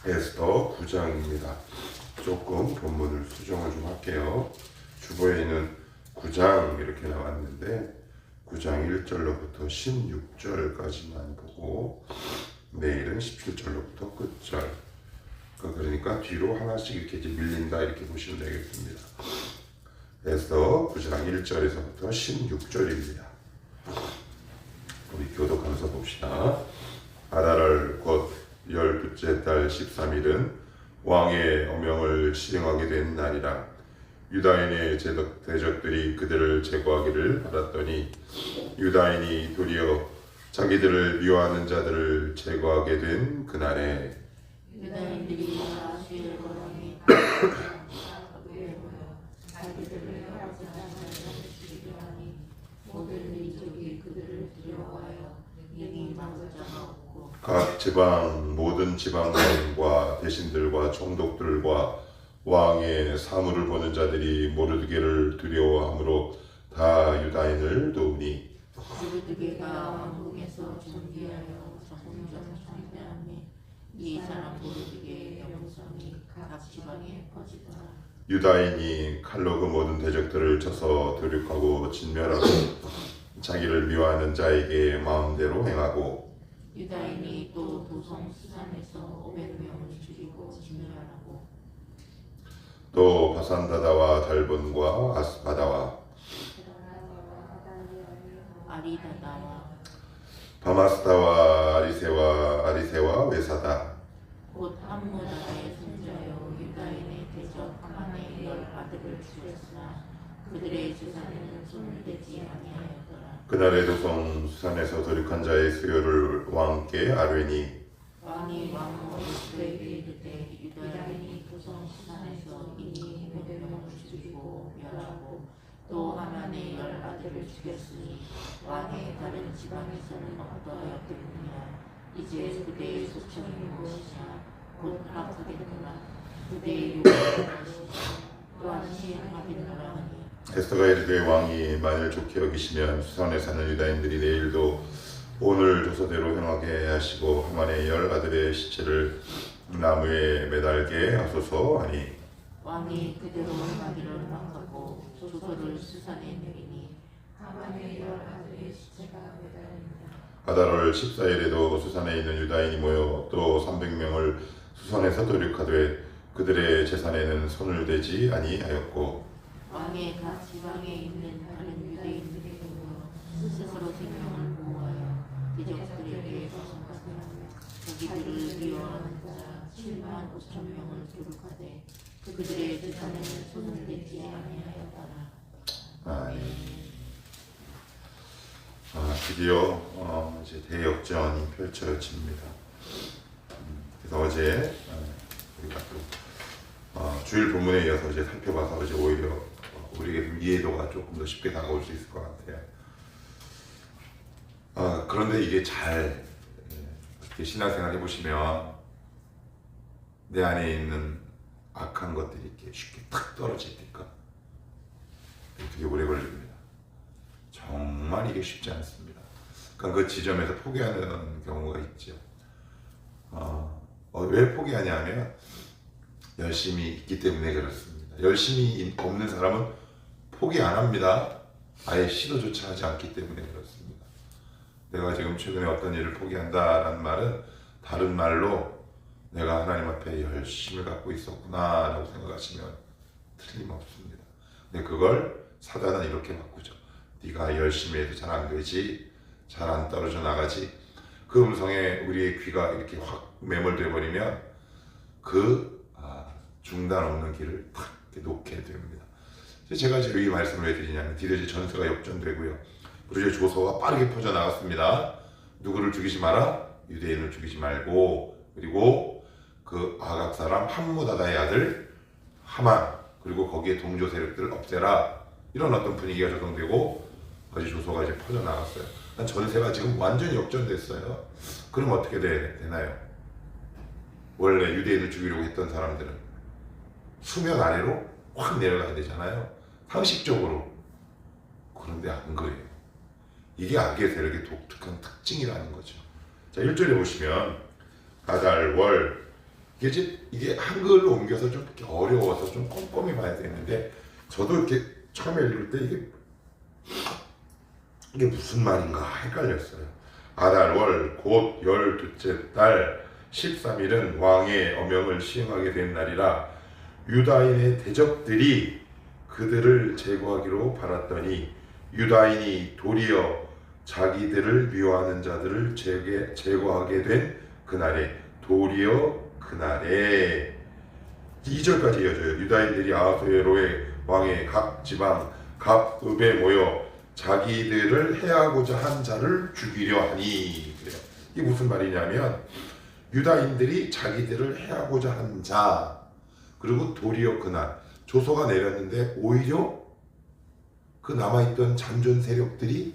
에스더 9장입니다. 조금 본문을 수정을 좀 할게요. 주보에는 9장 이렇게 나왔는데 9장 1절로부터 16절까지만 보고 내일은 17절로부터 끝절. 그러니까 뒤로 하나씩 이렇게 밀린다 이렇게 보시면 되겠습니다. 에스더 9장 1절에서부터 16절입니다. 우리 교독하면서 봅시다. 아달월 곧 12째 달 13일은 왕의 어명을 실행하게 된 날이라. 유다인의 대적들이 그들을 제거하기를 바랐더니 유다인이 도리어 자기들을 미워하는 자들을 제거하게 된 그날에 유다인들이 아수엘 왕이 자기들을 하니 모든 민족이 그들을 두려워하여 능히 막을 자가 없고 각 지방 모든 지방과 대신들과 총독들과 왕의 사물을 보는 자들이 모르드게를 두려워하므로 다 유다인을 도우니 모르드게가 왕궁에서 존귀하여 성전 창대하니 이 사람 모르드게의 명성이 각 지방에 퍼지더라. 유다인이 칼로 그 모든 대적들을 쳐서 도륙하고 진멸하고 자기를 미워하는 자에게 마음대로 행하고 유다인이 또 도성 수산에서 500명을 죽이고 진멸하고 또 바산다다와 달본과 아스바다와 아리다다와 바마스다와 아리세와 외사다 곧 함무다의 손자여 유다인의 대적 하만의 10아들을 죽였으나 그들의 재산에는 손을 대지 아니하였더라. 그날의 도성 수산에서 도륙한 자의 수요를 왕께 아뢰니 왕이 왕후 에스더에게 이르되 유다인이 도성 수산에서 이미 500명을 죽이고 멸하고 또 하만의 10아들을 죽였으니 왕의 다른 지방에서는 어떠하였겠느냐. 이제 그대의 소청이 무엇이냐. 곧 허락하겠노라. 그대의 요구가 무엇이냐. 또한 시행하겠노라 하니 에스더가 이르되 왕이 만일 좋게 여기시면 수산에 사는 유다인들이 내일도 오늘 조서대로 행하게 하시고 하만의 10아들의 시체를 나무에 매달게 하소서 하니 왕이 그대로 행하기를 허락하고 조서를 수산에 내리니 하만의 10아들의 시체가 매달린다. 아달월 14일에도 수산에 있는 유다인이 모여 또 300명을 수산에서 도륙하되 그들의 재산에는 손을 대지 아니하였고 왕의 각 지방에 있는 다른 유대인들이 모여 스스로 생명을 보호하여 대적들에게 조성하며 자기들을 미워하는 자 7만 5천 명을 도륙하되 그들의 재산에는 손을 대지 아니하였더라. 드디어 이제 대역전이 펼쳐집니다. 그래서 어제 우리가 또 주일 본문에 이어서 이제 살펴봐서 이제 오히려 우리에게 이해도가 조금 더 쉽게 다가올 수 있을 것 같아요. 그런데 이게 잘 이렇게 신앙생활 해보시면 내 안에 있는 악한 것들이 이렇게 쉽게 탁 떨어질 때가 되게 오래 걸립니다. 정말 이게 쉽지 않습니다. 그러니까 그 지점에서 포기하는 경우가 있죠. 왜 포기하냐면 열심히 있기 때문에 그렇습니다. 열심히 없는 사람은 포기 안 합니다. 아예 시도조차 하지 않기 때문에 그렇습니다. 내가 지금 최근에 어떤 일을 포기한다라는 말은 다른 말로 내가 하나님 앞에 열심을 갖고 있었구나 라고 생각하시면 틀림없습니다. 근데 그걸 사단은 이렇게 바꾸죠. 네가 열심히 해도 잘 안 되지, 잘 안 떨어져 나가지. 그 음성에 우리의 귀가 이렇게 확 매몰돼 버리면 그 중단 없는 길을 탁 놓게 됩니다. 제가 지금 이 말씀을 왜 드리냐면 디도제 전서가 역전되고요. 그리고 조서가 빠르게 퍼져 나갔습니다. 누구를 죽이지 마라? 유대인을 죽이지 말고, 그리고 그 아각 사람 함무다다의 아들 하만, 그리고 거기에 동조 세력들을 없애라. 이런 어떤 분위기가 조성되고 어제 조서가 이제 퍼져 나갔어요. 전세가 지금 완전히 역전됐어요. 그럼 어떻게 되나요? 원래 유대인을 죽이려고 했던 사람들은 수면 아래로 확 내려가야 되잖아요. 상식적으로. 그런데 안 그래요. 이게 악의 세력의 독특한 특징이라는 거죠. 자, 1절에 보시면 아달월 이게 한글로 옮겨서 좀 이렇게 어려워서 좀 꼼꼼히 봐야 되는데 저도 이렇게 처음에 읽을 때 이게 무슨 말인가 헷갈렸어요. 아달월 곧 12째 달 13일은 왕의 어명을 시행하게 된 날이라 유다인의 대적들이 그들을 제거하기로 바랐더니 유다인이 도리어 자기들을 미워하는 자들을 제거하게 된 그날에 도리어 그날에 2절까지 이어져요. 유다인들이 아하수에로의 왕의 각 지방 각 읍에 모여 자기들을 해하고자 한 자를 죽이려 하니 그래요. 이게 무슨 말이냐면 유다인들이 자기들을 해하고자 한 자 그리고 도리어 그날 조서가 내렸는데 오히려 그 남아있던 잔존 세력들이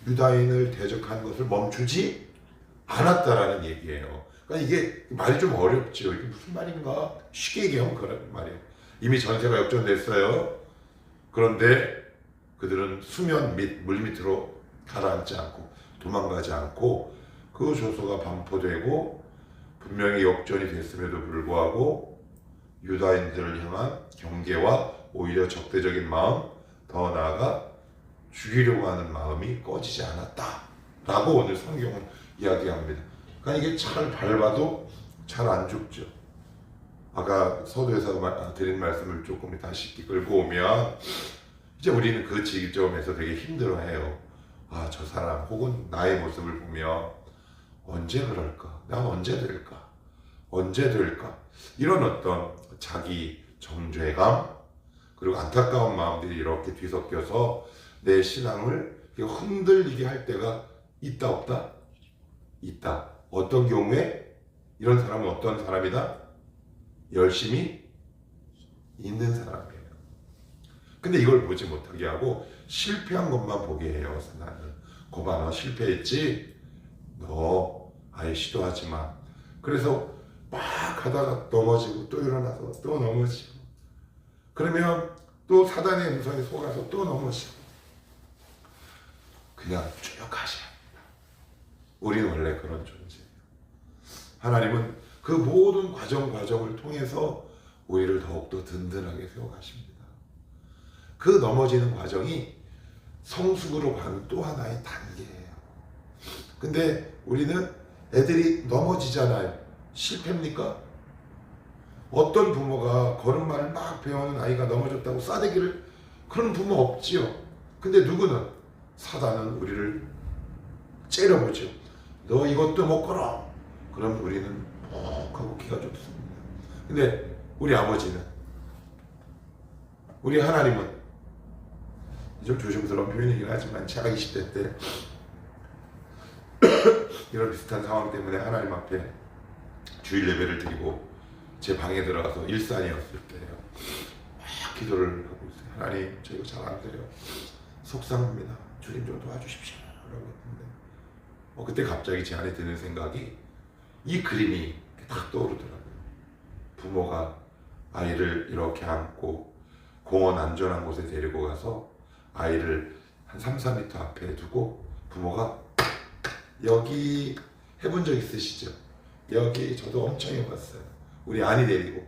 유다인을 대적하는 것을 멈추지 않았다라는 얘기예요. 그러니까 이게 말이 좀 어렵죠. 이게 무슨 말인가? 쉽게 얘기하면 그런 말이에요. 이미 전세가 역전됐어요. 그런데 그들은 수면 및 물 밑으로 가라앉지 않고 도망가지 않고 그 조서가 반포되고 분명히 역전이 됐음에도 불구하고 유다인들을 향한 경계와 오히려 적대적인 마음, 더 나아가 죽이려고 하는 마음이 꺼지지 않았다 라고 오늘 성경은 이야기합니다. 그러니까 이게 잘 밟아도 잘 안 죽죠. 아까 서두에서 드린 말씀을 조금 다시 끌고 오면 이제 우리는 그 지점에서 되게 힘들어해요. 아, 저 사람 혹은 나의 모습을 보며 언제 그럴까? 난 언제 될까? 언제 될까? 이런 어떤 자기 정죄감 그리고 안타까운 마음들이 이렇게 뒤섞여서 내 신앙을 흔들리게 할 때가 있다 없다? 있다. 어떤 경우에 이런 사람은 어떤 사람이다? 열심히 있는 사람이에요. 근데 이걸 보지 못하게 하고 실패한 것만 보게 해요. 나는 거봐 너 실패했지? 너 아예 시도하지 마. 그래서 막 하다가 넘어지고 또 일어나서 또 넘어지고 그러면 또 사단의 음성에 속아서 또 넘어지고 그냥 쭉 가셔야 합니다. 우리는 원래 그런 존재예요. 하나님은 그 모든 과정을 통해서 우리를 더욱더 든든하게 세워가십니다. 그 넘어지는 과정이 성숙으로 가는 또 하나의 단계예요. 근데 우리는 애들이 넘어지잖아요. 실패입니까? 어떤 부모가 걸음마를 막 배우는 아이가 넘어졌다고 싸대기를 그런 부모 없지요. 근데 누구는 사단은 우리를 째려보죠. 너 이것도 못 걸어. 그럼 우리는 푹 하고 기가 좋습니다. 근데 우리 아버지는 우리 하나님은 좀 조심스러운 표현이긴 하지만 제가 20대 때 이런 비슷한 상황 때문에 하나님 앞에 주일 예배를 드리고 제 방에 들어가서 일산이었을 때요. 막 기도를 하고 있어요. 하나님 저 이거 잘 안 돼요. 속상합니다. 주님 좀 도와주십시오. 라고 했는데 그때 갑자기 제 안에 드는 생각이 이 그림이 딱 떠오르더라고요. 부모가 아이를 이렇게 안고 공원 안전한 곳에 데리고 가서 아이를 한 3, 4m 앞에 두고 부모가 여기 해본 적 있으시죠? 여기 저도 엄청 해봤어요. 우리 아니 데리고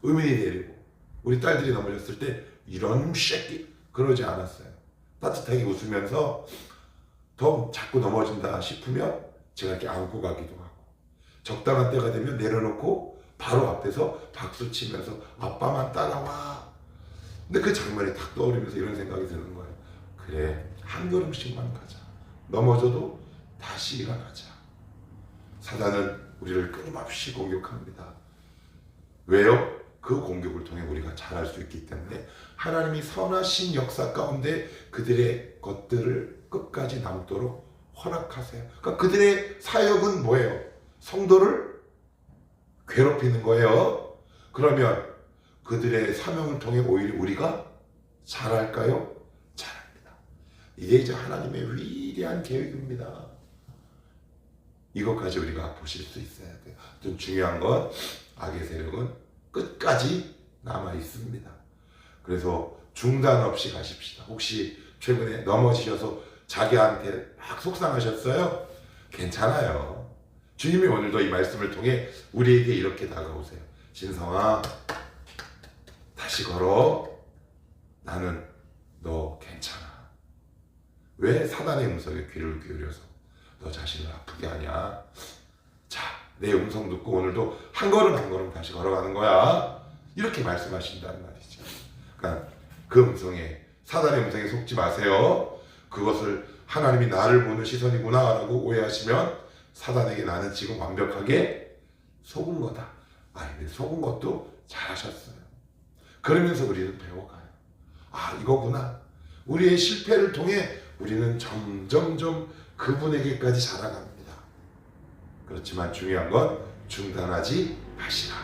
의민이 데리고 우리 딸들이 넘어졌을 때 이런 새끼 그러지 않았어요. 따뜻하게 웃으면서 더 자꾸 넘어진다 싶으면 제가 이렇게 안고 가기도 하고 적당한 때가 되면 내려놓고 바로 앞에서 박수 치면서 아빠만 따라와. 근데 그 장면이 딱 떠오르면서 이런 생각이 드는 거예요. 그래 한 걸음씩만 가자. 넘어져도 다시 일어나자. 사단은 우리를 끊임없이 공격합니다. 왜요? 그 공격을 통해 우리가 잘할 수 있기 때문에 하나님이 선하신 역사 가운데 그들의 것들을 끝까지 남도록 허락하세요. 그러니까 그들의 사역은 뭐예요? 성도를 괴롭히는 거예요. 그러면 그들의 사명을 통해 오히려 우리가 잘할까요? 잘합니다. 이게 이제 하나님의 위대한 계획입니다. 이것까지 우리가 보실 수 있어야 돼요. 좀 중요한 건 악의 세력은 끝까지 남아 있습니다. 그래서 중단 없이 가십시다. 혹시 최근에 넘어지셔서 자기한테 막 속상하셨어요? 괜찮아요. 주님이 오늘도 이 말씀을 통해 우리에게 이렇게 다가오세요. 신성아, 다시 걸어. 나는 너 괜찮아. 왜 사단의 음성에 귀를 기울여서 너 자신을 아프게 하냐? 자, 내 음성 듣고 오늘도 한 걸음 한 걸음 다시 걸어가는 거야. 이렇게 말씀하신다는 말이죠. 그러니까 그 음성에, 사단의 음성에 속지 마세요. 그것을 하나님이 나를 보는 시선이구나 라고 오해하시면 사단에게 나는 지금 완벽하게 속은 거다. 근데 속은 것도 잘하셨어요. 그러면서 우리는 배워가요. 이거구나. 우리의 실패를 통해 우리는 점점점 그분에게까지 자라갑니다. 그렇지만 중요한 건 중단하지 마시라.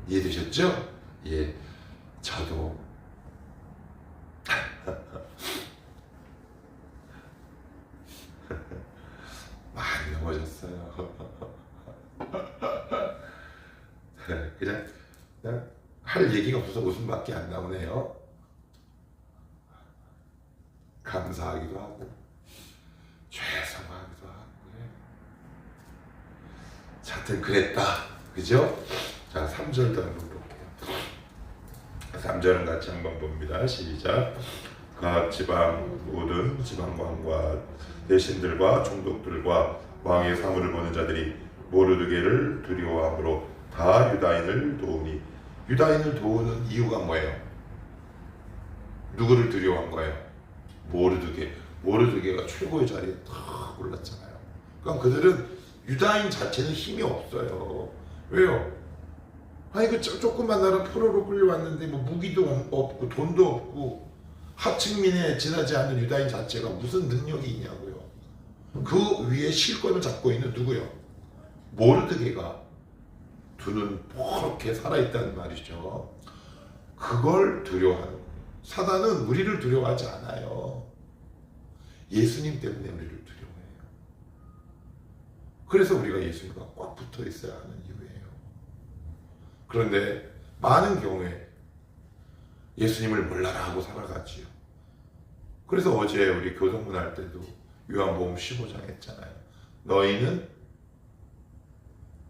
이해되셨죠? 예, 저도 많이 넘어졌어요. 그냥 할 얘기가 없어서 웃음밖에 안 나오네요. 감사하기도 하고 죄송하기도 하고. 자, 하여튼 그랬다. 그죠? 자, 3절도 한번 볼게요. 3절은 같이 한번 봅니다. 시작. 각 지방 모든 지방관과 대신들과 총독들과 왕의 사물을 보는 자들이 모르드게를 두려워함으로 다 유다인을 도우니, 유다인을 도우는 이유가 뭐예요? 누구를 두려워한 거예요? 모르드게가 최고의 자리에 탁 올랐잖아요. 그러니까 그들은 유다인 자체는 힘이 없어요. 왜요? 그 조그만 나라 포로로 끌려왔는데 뭐 무기도 없고 돈도 없고 하층민에 지나지 않는 유다인 자체가 무슨 능력이 있냐고요. 그 위에 실권을 잡고 있는 누구요? 모르드게가 두 눈 포렇게 살아있다는 말이죠. 그걸 두려워하는 거예요. 사단은 우리를 두려워하지 않아요. 예수님 때문에 우리를 두려워해요. 그래서 우리가 예수님과 꽉 붙어 있어야 하는 이유예요. 그런데 많은 경우에 예수님을 몰라라 하고 살아가지요. 그래서 어제 우리 교동문 할 때도 요한복음 15장 했잖아요. 너희는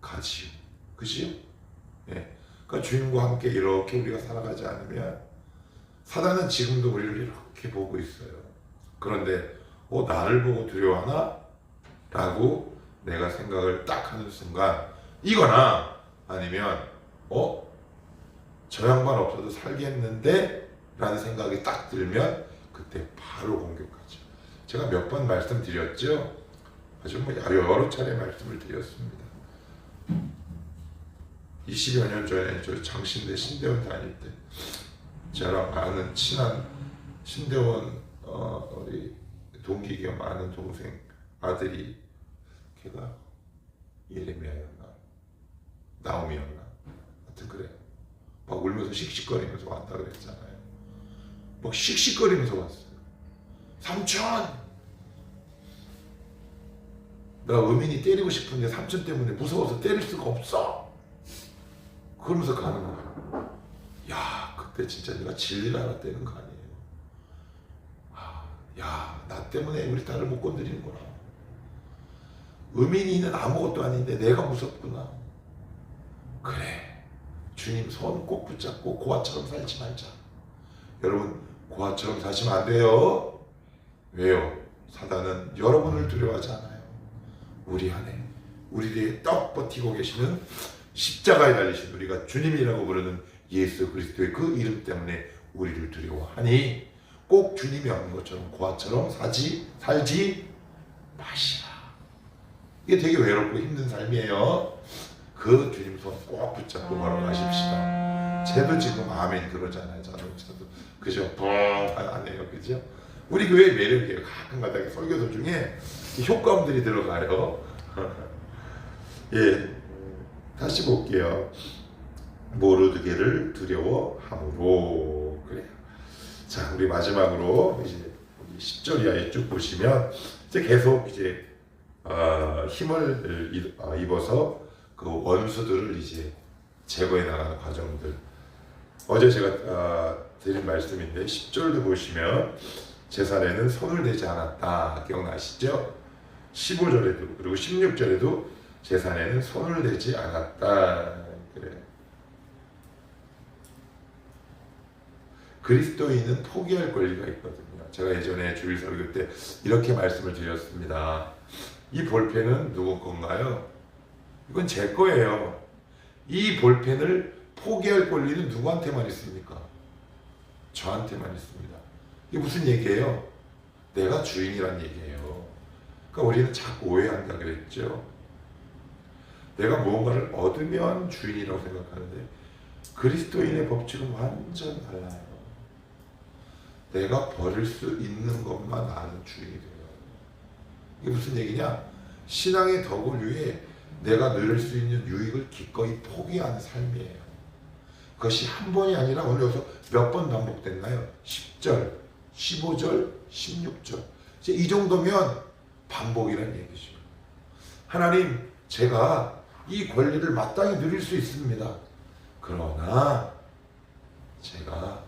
가지요. 그지요? 예. 그러니까 주님과 함께 이렇게 우리가 살아가지 않으면 사단은 지금도 우리를 이렇게 보고 있어요. 그런데 나를 보고 두려워하나? 라고 내가 생각을 딱 하는 순간, 이거나 아니면 저 양반 없어도 살겠는데? 라는 생각이 딱 들면 그때 바로 공격하죠. 제가 몇 번 말씀드렸죠? 아주 여러 차례 말씀을 드렸습니다. 20여 년 전에 저 장신대 신대원 다닐 때 저랑 아는 친한 신대원 우리 동기 겸 아는 동생 아들이, 걔가 예레미야였나 나오미였나 하여튼 그래요. 막 울면서 씩씩거리면서 왔다 그랬잖아요. 막 씩씩거리면서 왔어요. 삼촌! 나 의민이 때리고 싶은데 삼촌 때문에 무서워서 때릴 수가 없어. 그러면서 가는 거야. 야, 그때 진짜 내가 진리를 알았다는 거 아니에요. 야, 나 때문에 우리 딸을 못 건드리는구나. 의민이는 아무것도 아닌데 내가 무섭구나. 그래, 주님 손 꼭 붙잡고 고아처럼 살지 말자. 여러분, 고아처럼 사시면 안 돼요. 왜요? 사단은 여러분을 두려워하지 않아요. 우리 안에, 우리를 떡 버티고 계시는 십자가에 달리신 우리가 주님이라고 부르는 예수 그리스도의 그 이름 때문에 우리를 두려워하니 꼭 주님이 하는 것처럼 고아처럼 살지 마시라. 이게 되게 외롭고 힘든 삶이에요. 그 주님 손 꼭 붙잡고 걸어가십시다. 쟤도 지금 아멘 그러잖아요. 저도 그죠? 안 해요. 그죠? 우리 교회의 매력이에요. 가끔가다 설교들 중에 효과음들이 들어가요. 예, 다시 볼게요. 모르드게를 두려워함으로. 그래요. 자, 우리 마지막으로 이제 10절 이하에 쭉 보시면 이제 계속 이제 힘을 입어서 그 원수들을 이제 제거해 나가는 과정들. 어제 제가 드린 말씀인데 10절도 보시면 제산에는 손을 대지 않았다. 기억나시죠? 15절에도 그리고 16절에도 재산에는 손을 대지 않았다. 그래. 그리스도인은 포기할 권리가 있거든요. 제가 예전에 주일 설교 때 이렇게 말씀을 드렸습니다. 이 볼펜은 누구 건가요? 이건 제 거예요. 이 볼펜을 포기할 권리는 누구한테만 있습니까? 저한테만 있습니다. 이게 무슨 얘기예요? 내가 주인이란 얘기예요. 그러니까 우리는 자꾸 오해한다 그랬죠. 내가 무언가를 얻으면 주인이라고 생각하는데 그리스도인의 법칙은 완전 달라요. 내가 버릴 수 있는 것만 나는 주인이 돼요. 이게 무슨 얘기냐? 신앙의 덕을 위해 내가 누릴 수 있는 유익을 기꺼이 포기하는 삶이에요. 그것이 한 번이 아니라 오늘 여기서 몇 번 반복됐나요? 10절, 15절, 16절. 이제 이 정도면 반복이라는 얘기죠. 하나님, 제가 이 권리를 마땅히 누릴 수 있습니다. 그러나 제가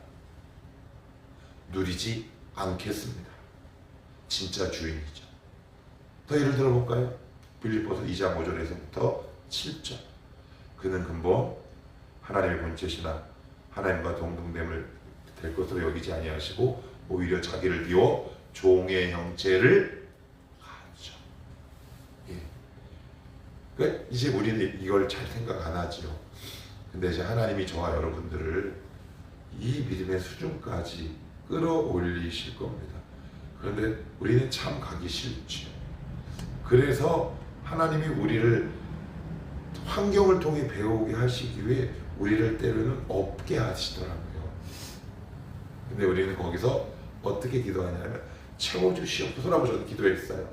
누리지 않겠습니다. 진짜 주인이죠. 더 예를 들어볼까요? 빌립보서 2장 5절에서부터 7절. 그는 근본 하나님의 본체시나 하나님과 동등됨을 될 것으로 여기지 아니하시고 오히려 자기를 비워 종의 형체를 가졌죠. 예. 그러니까 이제 우리는 이걸 잘 생각 안 하죠. 근데 이제 하나님이 저와 여러분들을 이 믿음의 수준까지 끌어올리실 겁니다. 그런데 우리는 참 가기 싫죠. 그래서 하나님이 우리를 환경을 통해 배우게 하시기 위해 우리를 때로는 없게 하시더라고요. 근데 우리는 거기서 어떻게 기도하냐면 채워주시옵소서라고 저는 기도했어요.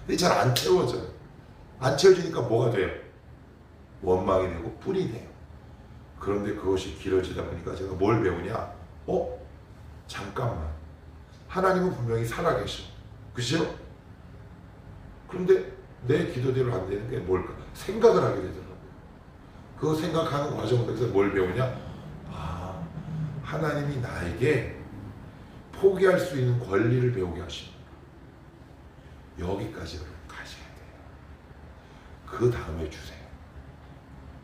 근데 잘 안 채워져요. 안 채워지니까 뭐가 돼요? 원망이 되고 뿔이 돼요. 그런데 그것이 길어지다 보니까 제가 뭘 배우냐? 잠깐만. 하나님은 분명히 살아계셔. 그죠? 그런데 내 기도대로 안 되는 게 뭘까? 생각을 하게 되더라고요. 그 생각하는 과정 속에서 뭘 배우냐? 하나님이 나에게 포기할 수 있는 권리를 배우게 하시는 여기까지 가셔야 돼요. 그 다음에 주세요.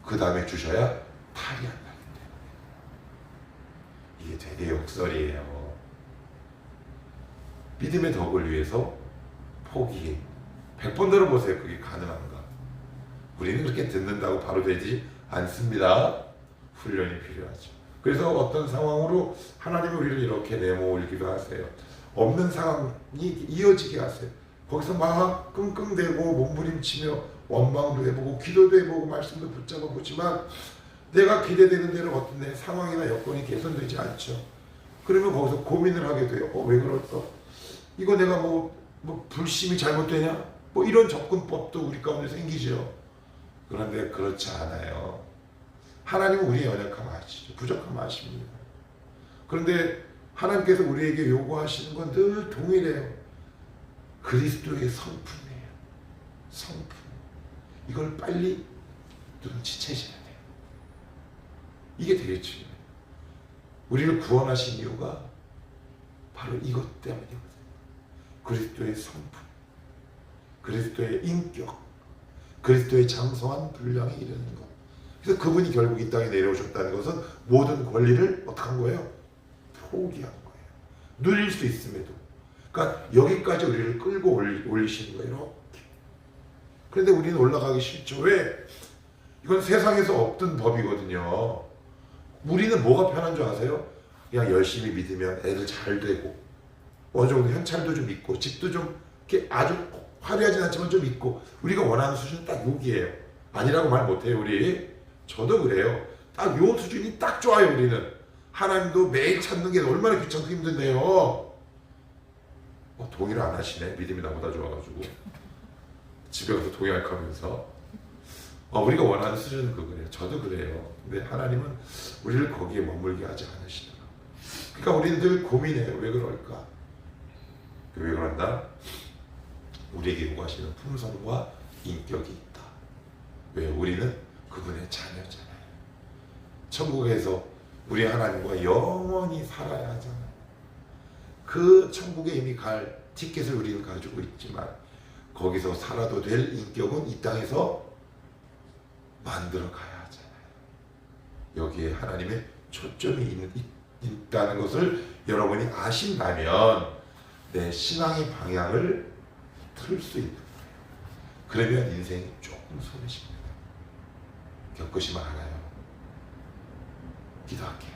그 다음에 주셔야 탈이 안 나기 때문에. 이게 되게 역설이에요. 믿음의 덕을 위해서 포기. 100번 들어보세요. 그게 가능한가? 우리는 그렇게 듣는다고 바로 되지 않습니다. 훈련이 필요하죠. 그래서 어떤 상황으로 하나님이 우리를 이렇게 내몰기도 하세요. 없는 상황이 이어지게 하세요. 거기서 막 끙끙대고 몸부림치며 원망도 해보고 기도도 해보고 말씀도 붙잡아 보지만 내가 기대되는 대로 어떤 내 상황이나 여건이 개선되지 않죠. 그러면 거기서 고민을 하게 돼요. 왜 그럴까? 이거 내가 뭐 불심이 잘못되냐? 이런 접근법도 우리 가운데 생기죠. 그런데 그렇지 않아요. 하나님은 우리의 연약함 아시죠. 부족함 아십니다. 그런데 하나님께서 우리에게 요구하시는 건 늘 동일해요. 그리스도의 성품이에요. 성품. 이걸 빨리 눈치채셔야 돼요. 이게 되게 중요해요. 우리를 구원하신 이유가 바로 이것 때문이거든요. 그리스도의 성품, 그리스도의 인격, 그리스도의 장성한 분량에 이르는 것. 그래서 그분이 결국 이 땅에 내려오셨다는 것은 모든 권리를 어떻게 한 거예요? 포기한 거예요. 누릴 수 있음에도. 그러니까 여기까지 우리를 끌고 올리시는 거예요. 이렇게. 그런데 우리는 올라가기 싫죠. 왜? 이건 세상에서 없던 법이거든요. 우리는 뭐가 편한 줄 아세요? 그냥 열심히 믿으면 애들 잘 되고 어느 정도 현찰도 좀 있고 집도 좀 이렇게 아주 화려하진 않지만 좀 있고 우리가 원하는 수준은 딱 여기예요. 아니라고 말 못해요. 우리 저도 그래요. 딱 요 수준이 딱 좋아요. 우리는 하나님도 매일 찾는 게 얼마나 귀찮고 힘든데요. 동의를 안 하시네. 믿음이 나보다 좋아가지고 집에 가서 동의할까면서 우리가 원하는 수준은 그거예요. 저도 그래요. 근데 하나님은 우리를 거기에 머물게 하지 않으시더라고요. 그러니까 우리는 늘 고민해요. 왜 그럴까? 왜 그런다? 우리에게 요구하시는 품성과 인격이 있다. 왜? 우리는 그분의 자녀잖아요. 천국에서 우리 하나님과 영원히 살아야 하잖아요. 그 천국에 이미 갈 티켓을 우리는 가지고 있지만 거기서 살아도 될 인격은 이 땅에서 만들어 가야 하잖아요. 여기에 하나님의 초점이 있다는 것을 여러분이 아신다면 내 신앙의 방향을 틀 수 있는 거예요. 그러면 인생이 조금 손해집니다. 겪으시면 알아요. 기도할게요.